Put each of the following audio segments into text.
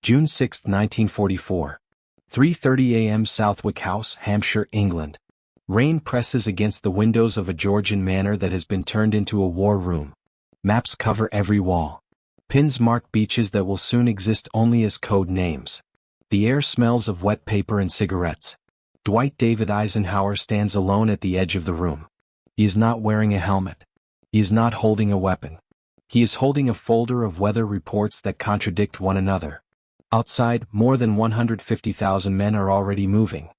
June 6, 1944. 3:30 a.m. Southwick House, Hampshire, England. Rain presses against the windows of a Georgian manor that has been turned into a war room. Maps cover every wall. Pins mark beaches that will soon exist only as code names. The air smells of wet paper and cigarettes. Dwight David Eisenhower stands alone at the edge of the room. He is not wearing a helmet. He is not holding a weapon. He is holding a folder of weather reports that contradict one another. Outside, more than 150,000 men are already moving.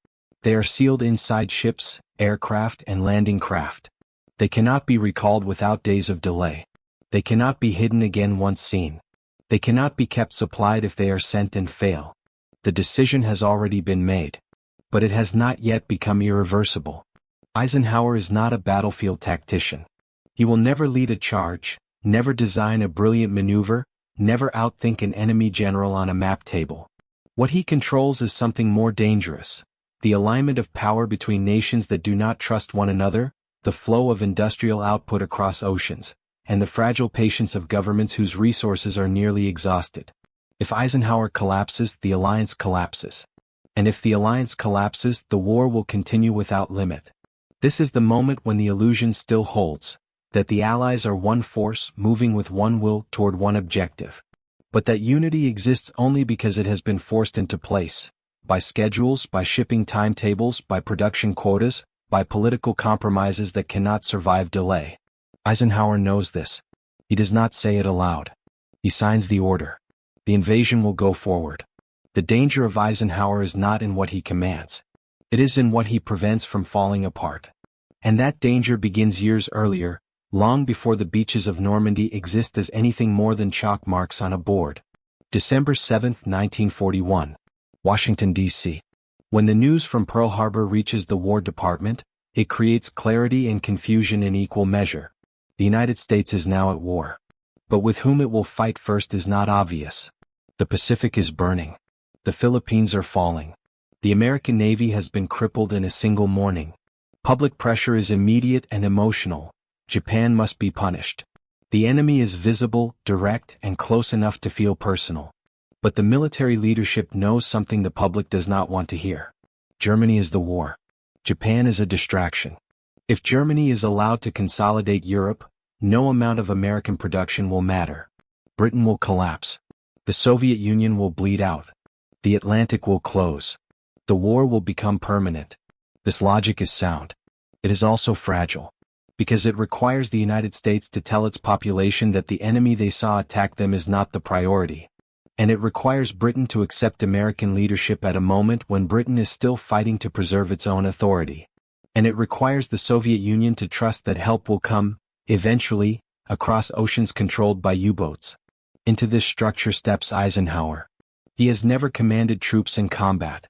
They are sealed inside ships, aircraft, and landing craft. They cannot be recalled without days of delay. They cannot be hidden again once seen. They cannot be kept supplied if they are sent and fail. The decision has already been made. But it has not yet become irreversible. Eisenhower is not a battlefield tactician. He will never lead a charge, never design a brilliant maneuver, never outthink an enemy general on a map table. What he controls is something more dangerous: the alignment of power between nations that do not trust one another, the flow of industrial output across oceans, and the fragile patience of governments whose resources are nearly exhausted. If Eisenhower collapses, the alliance collapses. And if the alliance collapses, the war will continue without limit. This is the moment when the illusion still holds, that the Allies are one force moving with one will toward one objective. But that unity exists only because it has been forced into place, by schedules, by shipping timetables, by production quotas, by political compromises that cannot survive delay. Eisenhower knows this. He does not say it aloud. He signs the order. The invasion will go forward. The danger of Eisenhower is not in what he commands. It is in what he prevents from falling apart. And that danger begins years earlier, long before the beaches of Normandy exist as anything more than chalk marks on a board. December 7, 1941. Washington, D.C. When the news from Pearl Harbor reaches the War Department, it creates clarity and confusion in equal measure. The United States is now at war. But with whom it will fight first is not obvious. The Pacific is burning. The Philippines are falling. The American Navy has been crippled in a single morning. Public pressure is immediate and emotional. Japan must be punished. The enemy is visible, direct, and close enough to feel personal. But the military leadership knows something the public does not want to hear. Germany is the war. Japan is a distraction. If Germany is allowed to consolidate Europe, no amount of American production will matter. Britain will collapse. The Soviet Union will bleed out. The Atlantic will close. The war will become permanent. This logic is sound. It is also fragile. Because it requires the United States to tell its population that the enemy they saw attack them is not the priority. And it requires Britain to accept American leadership at a moment when Britain is still fighting to preserve its own authority. And it requires the Soviet Union to trust that help will come, eventually, across oceans controlled by U-boats. Into this structure steps Eisenhower. He has never commanded troops in combat.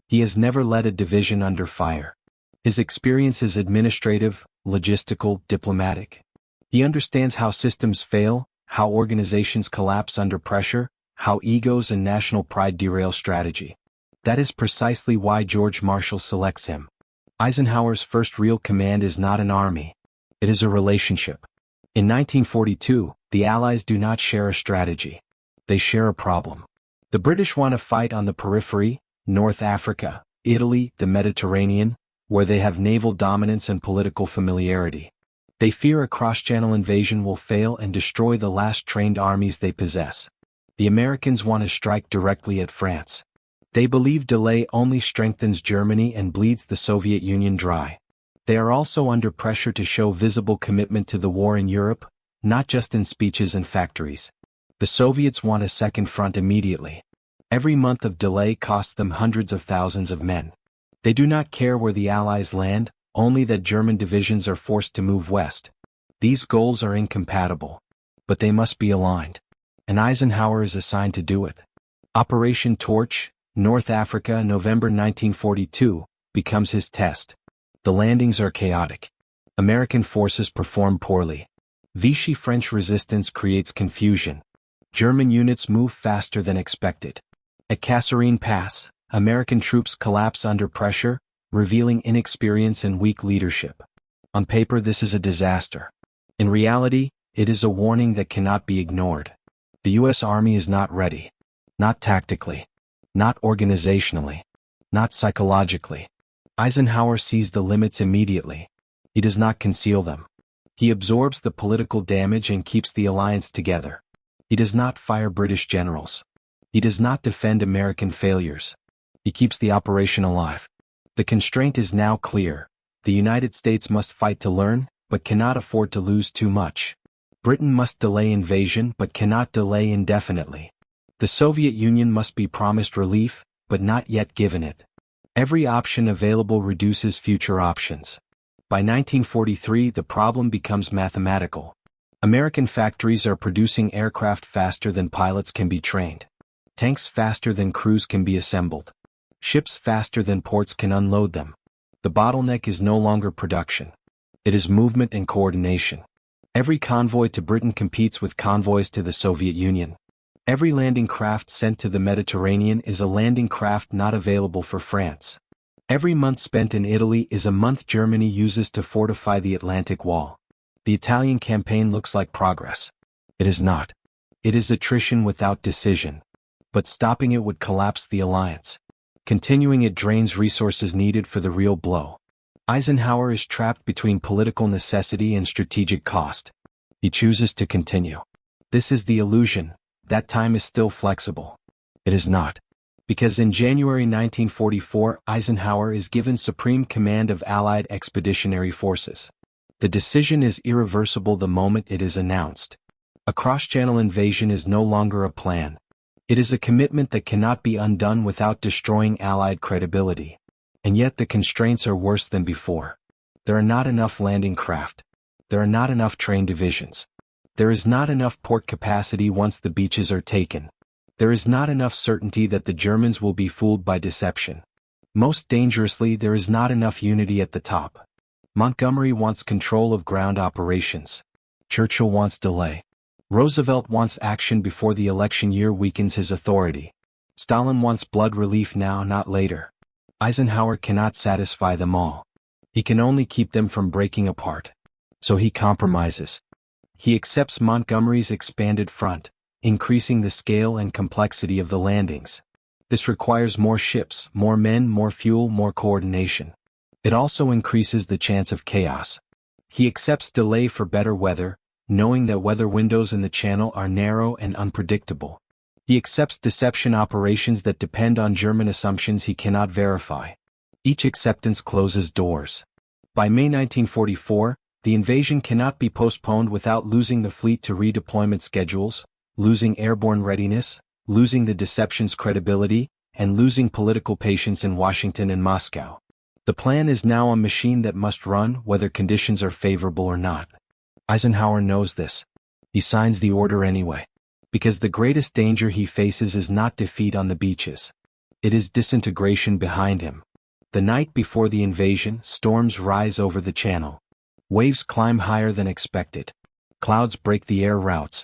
He has never led a division under fire. His experience is administrative, logistical, diplomatic. He understands how systems fail, how organizations collapse under pressure, how egos and national pride derail strategy. That is precisely why George Marshall selects him. Eisenhower's first real command is not an army. It is a relationship. In 1942, the Allies do not share a strategy. They share a problem. The British want to fight on the periphery, North Africa, Italy, the Mediterranean, where they have naval dominance and political familiarity. They fear a cross-channel invasion will fail and destroy the last trained armies they possess. The Americans want to strike directly at France. They believe delay only strengthens Germany and bleeds the Soviet Union dry. They are also under pressure to show visible commitment to the war in Europe, not just in speeches and factories. The Soviets want a second front immediately. Every month of delay costs them hundreds of thousands of men. They do not care where the Allies land, only that German divisions are forced to move west. These goals are incompatible. But they must be aligned. And Eisenhower is assigned to do it. Operation Torch, North Africa, November 1942, becomes his test. The landings are chaotic. American forces perform poorly. Vichy French resistance creates confusion. German units move faster than expected. At Kasserine Pass, American troops collapse under pressure, revealing inexperience and weak leadership. On paper, this is a disaster. In reality, it is a warning that cannot be ignored. The U.S. Army is not ready. Not tactically. Not organizationally. Not psychologically. Eisenhower sees the limits immediately. He does not conceal them. He absorbs the political damage and keeps the alliance together. He does not fire British generals. He does not defend American failures. He keeps the operation alive. The constraint is now clear. The United States must fight to learn, but cannot afford to lose too much. Britain must delay invasion but cannot delay indefinitely. The Soviet Union must be promised relief, but not yet given it. Every option available reduces future options. By 1943, the problem becomes mathematical. American factories are producing aircraft faster than pilots can be trained. Tanks faster than crews can be assembled. Ships faster than ports can unload them. The bottleneck is no longer production. It is movement and coordination. Every convoy to Britain competes with convoys to the Soviet Union. Every landing craft sent to the Mediterranean is a landing craft not available for France. Every month spent in Italy is a month Germany uses to fortify the Atlantic Wall. The Italian campaign looks like progress. It is not. It is attrition without decision. But stopping it would collapse the alliance. Continuing it drains resources needed for the real blow. Eisenhower is trapped between political necessity and strategic cost. He chooses to continue. This is the illusion. That time is still flexible. It is not. Because in January 1944, Eisenhower is given supreme command of Allied expeditionary forces. The decision is irreversible the moment it is announced. A cross-channel invasion is no longer a plan. It is a commitment that cannot be undone without destroying Allied credibility. And yet the constraints are worse than before. There are not enough landing craft. There are not enough train divisions. There is not enough port capacity once the beaches are taken. There is not enough certainty that the Germans will be fooled by deception. Most dangerously, there is not enough unity at the top. Montgomery wants control of ground operations. Churchill wants delay. Roosevelt wants action before the election year weakens his authority. Stalin wants blood relief now, not later. Eisenhower cannot satisfy them all. He can only keep them from breaking apart. So he compromises. He accepts Montgomery's expanded front, increasing the scale and complexity of the landings. This requires more ships, more men, more fuel, more coordination. It also increases the chance of chaos. He accepts delay for better weather, knowing that weather windows in the channel are narrow and unpredictable. He accepts deception operations that depend on German assumptions he cannot verify. Each acceptance closes doors. By May 1944, the invasion cannot be postponed without losing the fleet to redeployment schedules, losing airborne readiness, losing the deception's credibility, and losing political patience in Washington and Moscow. The plan is now a machine that must run whether conditions are favorable or not. Eisenhower knows this. He signs the order anyway. Because the greatest danger he faces is not defeat on the beaches. It is disintegration behind him. The night before the invasion, storms rise over the channel. Waves climb higher than expected. Clouds break the air routes.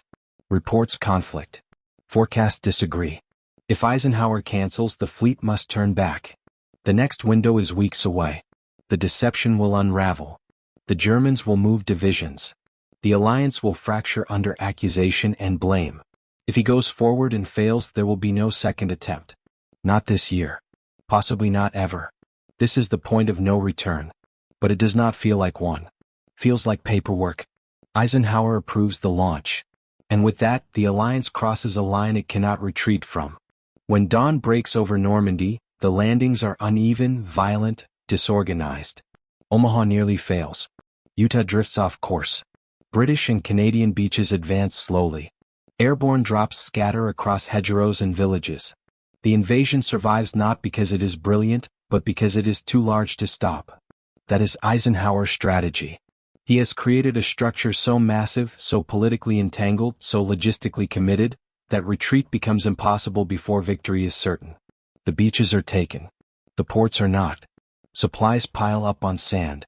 Reports conflict. Forecasts disagree. If Eisenhower cancels, the fleet must turn back. The next window is weeks away. The deception will unravel. The Germans will move divisions. The alliance will fracture under accusation and blame. If he goes forward and fails, there will be no second attempt. Not this year. Possibly not ever. This is the point of no return. But it does not feel like one. Feels like paperwork. Eisenhower approves the launch. And with that, the alliance crosses a line it cannot retreat from. When dawn breaks over Normandy, the landings are uneven, violent, disorganized. Omaha nearly fails. Utah drifts off course. British and Canadian beaches advance slowly. Airborne drops scatter across hedgerows and villages. The invasion survives not because it is brilliant, but because it is too large to stop. That is Eisenhower's strategy. He has created a structure so massive, so politically entangled, so logistically committed, that retreat becomes impossible before victory is certain. The beaches are taken. The ports are not. Supplies pile up on sand.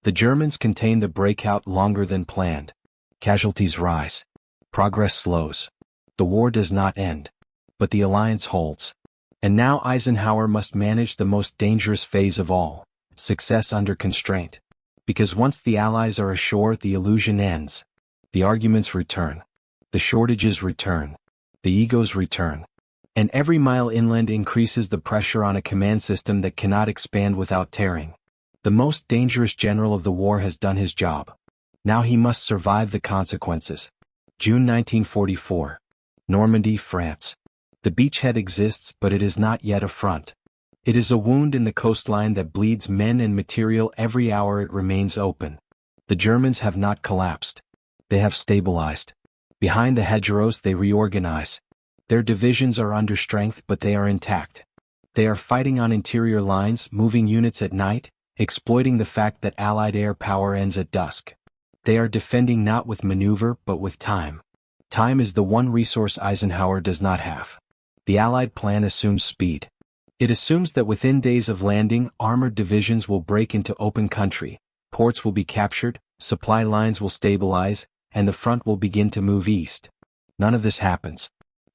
The Germans contain the breakout longer than planned. Casualties rise. Progress slows. The war does not end. But the alliance holds. And now Eisenhower must manage the most dangerous phase of all, success under constraint. Because once the Allies are ashore, the illusion ends. The arguments return. The shortages return. The egos return. And every mile inland increases the pressure on a command system that cannot expand without tearing. The most dangerous general of the war has done his job. Now he must survive the consequences. June 1944. Normandy, France. The beachhead exists, but it is not yet a front. It is a wound in the coastline that bleeds men and material every hour it remains open. The Germans have not collapsed. They have stabilized. Behind the hedgerows they reorganize. Their divisions are under strength, but they are intact. They are fighting on interior lines, moving units at night, exploiting the fact that Allied air power ends at dusk. They are defending not with maneuver, but with time. Time is the one resource Eisenhower does not have. The Allied plan assumes speed. It assumes that within days of landing, armored divisions will break into open country, ports will be captured, supply lines will stabilize, and the front will begin to move east. None of this happens.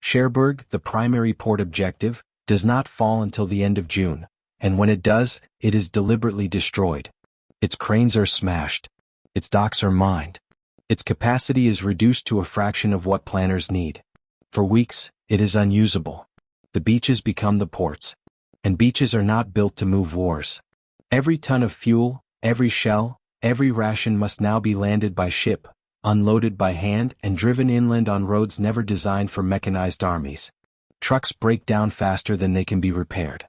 Cherbourg, the primary port objective, does not fall until the end of June, and when it does, it is deliberately destroyed. Its cranes are smashed. Its docks are mined. Its capacity is reduced to a fraction of what planners need. For weeks, it is unusable. The beaches become the ports. And beaches are not built to move wars. Every ton of fuel, every shell, every ration must now be landed by ship, unloaded by hand, and driven inland on roads never designed for mechanized armies. Trucks break down faster than they can be repaired.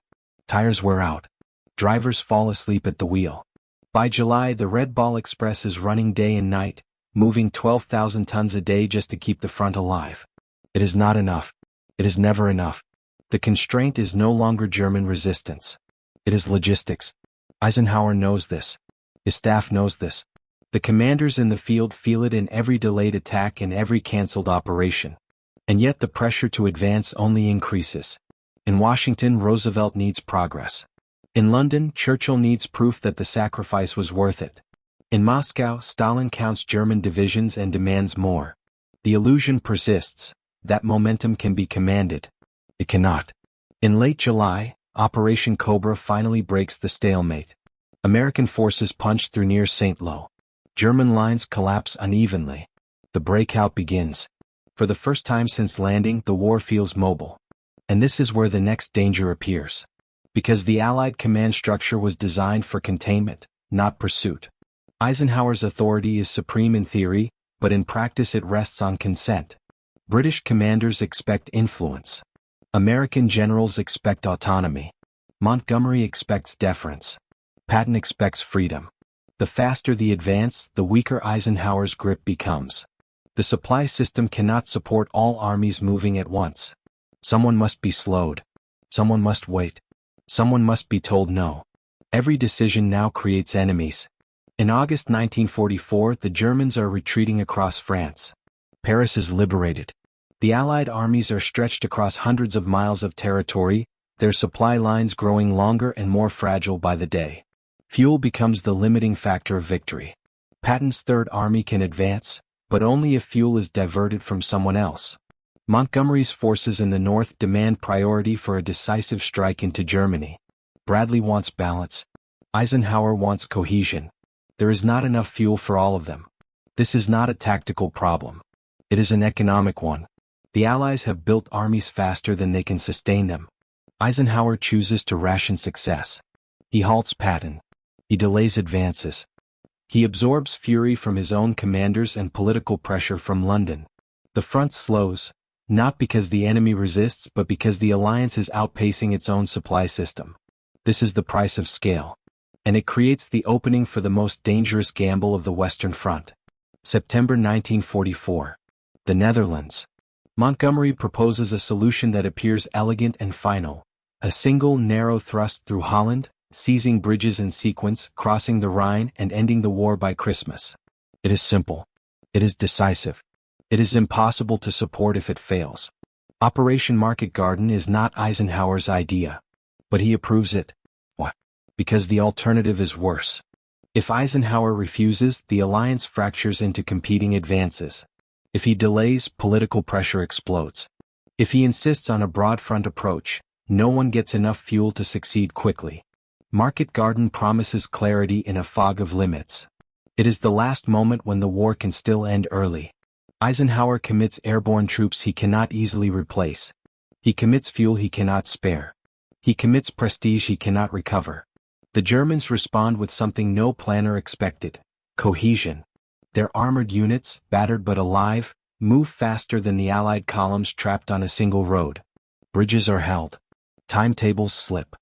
Tires wear out. Drivers fall asleep at the wheel. By July, the Red Ball Express is running day and night, moving 12,000 tons a day just to keep the front alive. It is not enough. It is never enough. The constraint is no longer German resistance. It is logistics. Eisenhower knows this. His staff knows this. The commanders in the field feel it in every delayed attack and every cancelled operation. And yet the pressure to advance only increases. In Washington, Roosevelt needs progress. In London, Churchill needs proof that the sacrifice was worth it. In Moscow, Stalin counts German divisions and demands more. The illusion persists. That momentum can be commanded. It cannot. In late July, Operation Cobra finally breaks the stalemate. American forces punch through near St. Lo. German lines collapse unevenly. The breakout begins. For the first time since landing, the war feels mobile. And this is where the next danger appears. Because the Allied command structure was designed for containment, not pursuit. Eisenhower's authority is supreme in theory, but in practice it rests on consent. British commanders expect influence. American generals expect autonomy. Montgomery expects deference. Patton expects freedom. The faster the advance, the weaker Eisenhower's grip becomes. The supply system cannot support all armies moving at once. Someone must be slowed. Someone must wait. Someone must be told no. Every decision now creates enemies. In August 1944, the Germans are retreating across France. Paris is liberated. The Allied armies are stretched across hundreds of miles of territory, their supply lines growing longer and more fragile by the day. Fuel becomes the limiting factor of victory. Patton's Third Army can advance, but only if fuel is diverted from someone else. Montgomery's forces in the north demand priority for a decisive strike into Germany. Bradley wants balance. Eisenhower wants cohesion. There is not enough fuel for all of them. This is not a tactical problem. It is an economic one. The Allies have built armies faster than they can sustain them. Eisenhower chooses to ration success. He halts Patton. He delays advances. He absorbs fury from his own commanders and political pressure from London. The front slows, not because the enemy resists but because the alliance is outpacing its own supply system. This is the price of scale. And it creates the opening for the most dangerous gamble of the Western Front. September 1944. The Netherlands. Montgomery proposes a solution that appears elegant and final. A single narrow thrust through Holland, seizing bridges in sequence, crossing the Rhine and ending the war by Christmas. It is simple. It is decisive. It is impossible to support if it fails. Operation Market Garden is not Eisenhower's idea. But he approves it. Why? Because the alternative is worse. If Eisenhower refuses, the alliance fractures into competing advances. If he delays, political pressure explodes. If he insists on a broad front approach, no one gets enough fuel to succeed quickly. Market Garden promises clarity in a fog of limits. It is the last moment when the war can still end early. Eisenhower commits airborne troops he cannot easily replace. He commits fuel he cannot spare. He commits prestige he cannot recover. The Germans respond with something no planner expected: cohesion. Their armored units, battered but alive, move faster than the Allied columns trapped on a single road. Bridges are held. Timetables slip.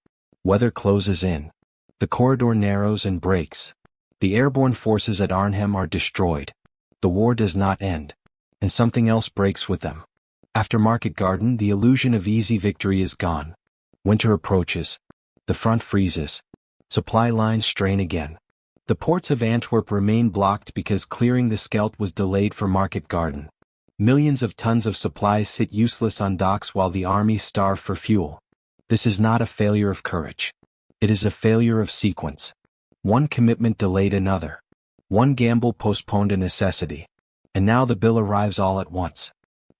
Weather closes in. The corridor narrows and breaks. The airborne forces at Arnhem are destroyed. The war does not end. And something else breaks with them. After Market Garden, the illusion of easy victory is gone. Winter approaches. The front freezes. Supply lines strain again. The ports of Antwerp remain blocked because clearing the Scheldt was delayed for Market Garden. Millions of tons of supplies sit useless on docks while the armies starve for fuel. This is not a failure of courage. It is a failure of sequence. One commitment delayed another. One gamble postponed a necessity. And now the bill arrives all at once.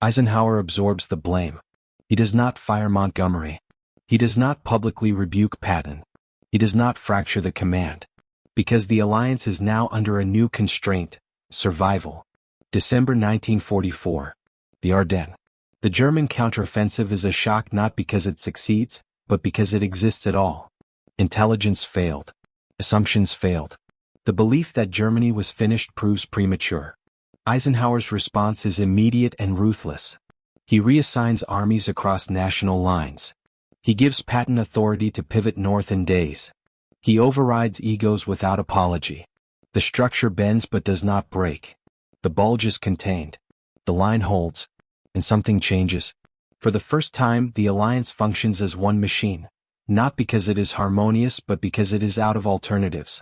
Eisenhower absorbs the blame. He does not fire Montgomery. He does not publicly rebuke Patton. He does not fracture the command. Because the alliance is now under a new constraint: survival. December 1944. The Ardennes. The German counteroffensive is a shock not because it succeeds, but because it exists at all. Intelligence failed. Assumptions failed. The belief that Germany was finished proves premature. Eisenhower's response is immediate and ruthless. He reassigns armies across national lines. He gives Patton authority to pivot north in days. He overrides egos without apology. The structure bends but does not break. The bulge is contained. The line holds. And something changes. For the first time, the alliance functions as one machine. Not because it is harmonious but because it is out of alternatives.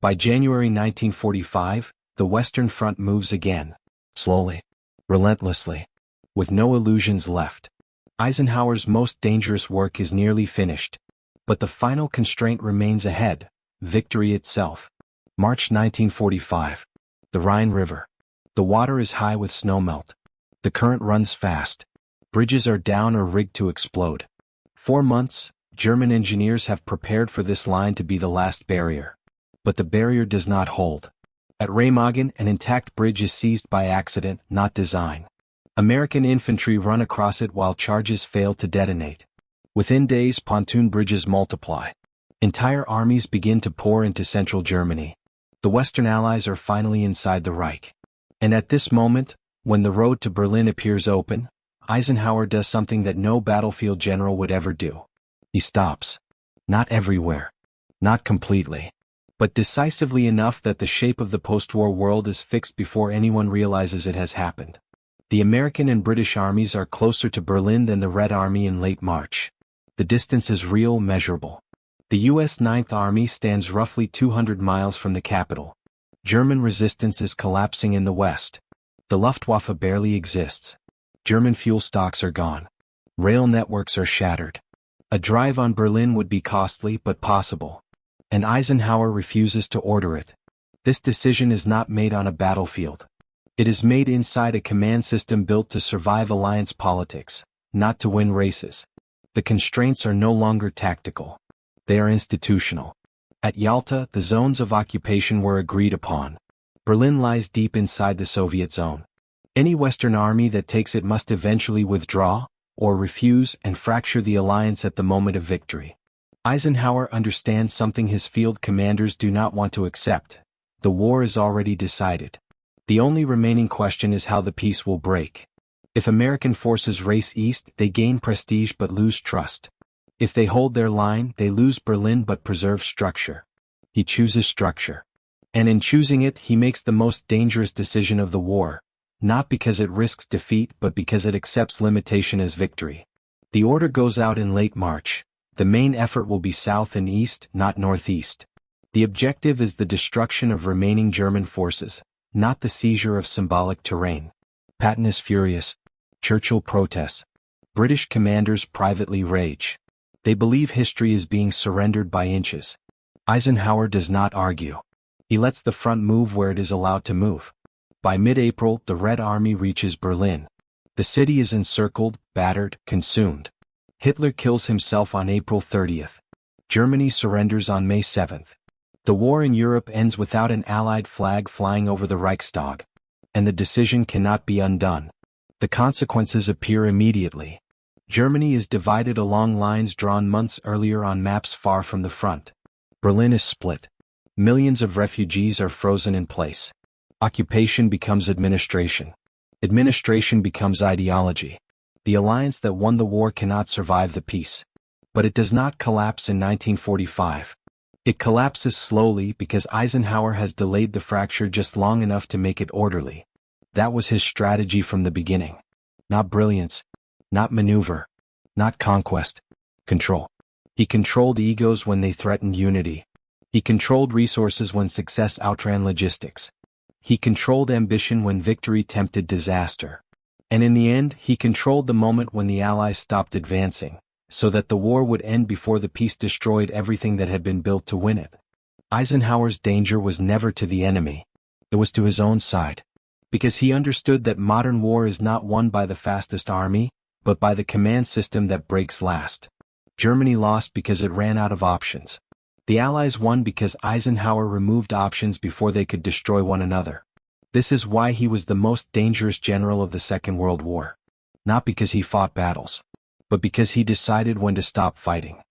By January 1945, the Western Front moves again. Slowly. Relentlessly. With no illusions left. Eisenhower's most dangerous work is nearly finished. But the final constraint remains ahead: victory itself. March 1945. The Rhine River. The water is high with snowmelt. The current runs fast. Bridges are down or rigged to explode. 4 months, German engineers have prepared for this line to be the last barrier. But the barrier does not hold. At Remagen, an intact bridge is seized by accident, not design. American infantry run across it while charges fail to detonate. Within days, pontoon bridges multiply. Entire armies begin to pour into central Germany. The Western Allies are finally inside the Reich. And at this moment, when the road to Berlin appears open, Eisenhower does something that no battlefield general would ever do. He stops. Not everywhere. Not completely. But decisively enough that the shape of the post-war world is fixed before anyone realizes it has happened. The American and British armies are closer to Berlin than the Red Army in late March. The distance is real, measurable. The U.S. Ninth Army stands roughly 200 miles from the capital. German resistance is collapsing in the west. The Luftwaffe barely exists. German fuel stocks are gone. Rail networks are shattered. A drive on Berlin would be costly but possible. And Eisenhower refuses to order it. This decision is not made on a battlefield. It is made inside a command system built to survive alliance politics, not to win races. The constraints are no longer tactical. They are institutional. At Yalta, the zones of occupation were agreed upon. Berlin lies deep inside the Soviet zone. Any Western army that takes it must eventually withdraw, or refuse and fracture the alliance at the moment of victory. Eisenhower understands something his field commanders do not want to accept. The war is already decided. The only remaining question is how the peace will break. If American forces race east, they gain prestige but lose trust. If they hold their line, they lose Berlin but preserve structure. He chooses structure. And in choosing it, he makes the most dangerous decision of the war, not because it risks defeat but because it accepts limitation as victory. The order goes out in late March. The main effort will be south and east, not northeast. The objective is the destruction of remaining German forces, not the seizure of symbolic terrain. Patton is furious. Churchill protests. British commanders privately rage. They believe history is being surrendered by inches. Eisenhower does not argue. He lets the front move where it is allowed to move. By mid-April, the Red Army reaches Berlin. The city is encircled, battered, consumed. Hitler kills himself on April 30th. Germany surrenders on May 7th. The war in Europe ends without an Allied flag flying over the Reichstag. And the decision cannot be undone. The consequences appear immediately. Germany is divided along lines drawn months earlier on maps far from the front. Berlin is split. Millions of refugees are frozen in place. Occupation becomes administration. Administration becomes ideology. The alliance that won the war cannot survive the peace. But it does not collapse in 1945. It collapses slowly because Eisenhower has delayed the fracture just long enough to make it orderly. That was his strategy from the beginning. Not brilliance. Not maneuver. Not conquest. Control. He controlled egos when they threatened unity. He controlled resources when success outran logistics. He controlled ambition when victory tempted disaster. And in the end, he controlled the moment when the Allies stopped advancing, so that the war would end before the peace destroyed everything that had been built to win it. Eisenhower's danger was never to the enemy. It was to his own side. Because he understood that modern war is not won by the fastest army, but by the command system that breaks last. Germany lost because it ran out of options. The Allies won because Eisenhower removed options before they could destroy one another. This is why he was the most dangerous general of the Second World War. Not because he fought battles, but because he decided when to stop fighting.